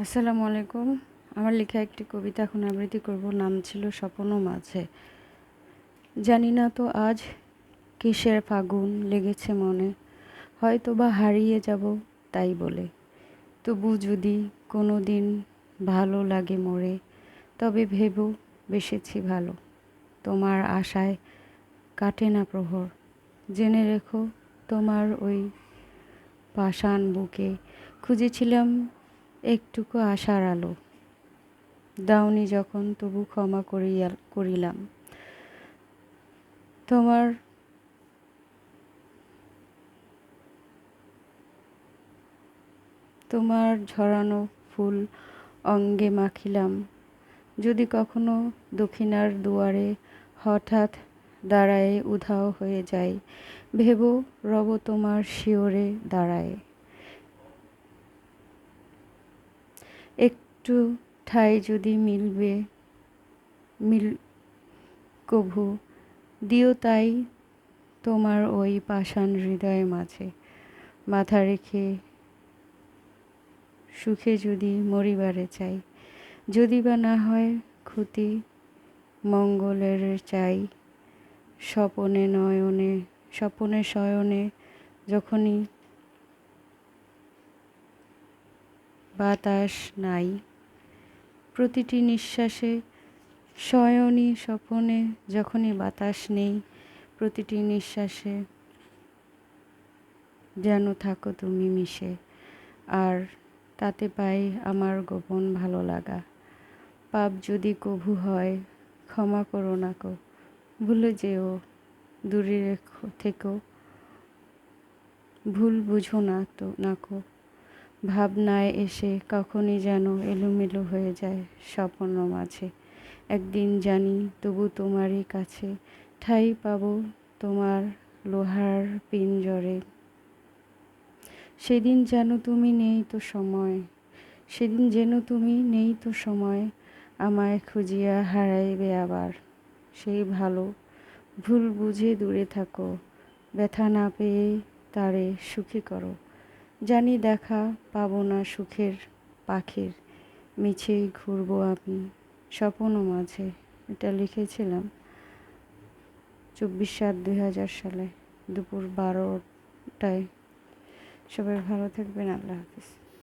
আসসালামু আলাইকুম। আমার লেখা একটি কবিতা এখন আবৃত্তি করব। নাম ছিল স্বপ্ন মাঝে। জানি না তো আজ কিসের ফাগুন লেগেছে মনে, হয়তো বা হারিয়ে যাব তাই বলে। তবু যদি কোনো দিন ভালো লাগে মোরে, তবে ভেবো বেসেছি ভালো। তোমার আশায় কাটে না প্রহর, জেনে রেখো তোমার ওই পাষাণ বুকে খুঁজেছিলাম একটুকু আশার আলো। দাওনি যখন তবু ক্ষমা করিলাম। তোমার তোমার ঝরানো ফুল অঙ্গে মাখিলাম। যদি কখনো দক্ষিণার দুয়ারে হঠাৎ দাঁড়ায়ে উধাও হয়ে যাই, ভেবো রব তোমার শিয়রে দাঁড়ায়। একটু ঠাই যদি মিল কভু দিও তাই তোমার ওই পাষাণ হৃদয়ের মাঝে। মাথা রেখে সুখে যদি মরিবারে চাই, যদি বা না হয় ক্ষতি মঙ্গলের চাই। স্বপনে শয়নে যখনই বাতাস নাই, প্রতিটি নিঃশ্বাসে শয়নি স্বপনে যখনই বাতাস নেই, প্রতিটি নিঃশ্বাসে যেন থাকো তুমি মিশে। আর তাতে পাই আমার গোপন ভালো লাগা। পাপ যদি কভু হয় ক্ষমা করো না কো, ভুলে যেও দূরে থেকো, ভুল বুঝো না কো। ভাবনায় এসে কখনই যেন এলোমেলো হয়ে যায় স্বপ্ন মাঝে। একদিন জানি তবু তোমারই কাছে ঠাঁই পাবো তোমার লোহার পিঞ্জরে। সেদিন যেন তুমি নেই তো সময়, সেদিন যেন তুমি নেই তো সময়, আমায় খুঁজিয়া হারাইবে আবার। সেই ভালো ভুল বুঝে দূরে থাকো, ব্যথা না পেয়ে তারে সুখী করো। জানি দেখা পাবো না সুখের পাখির, মিছেই ঘুরবো আমি স্বপ্ন মাঝে। এটা লিখেছিলাম 24/7/2000 সালে দুপুর 12টায়। সবাই ভালো থাকবেন। আল্লাহ হাফিজ।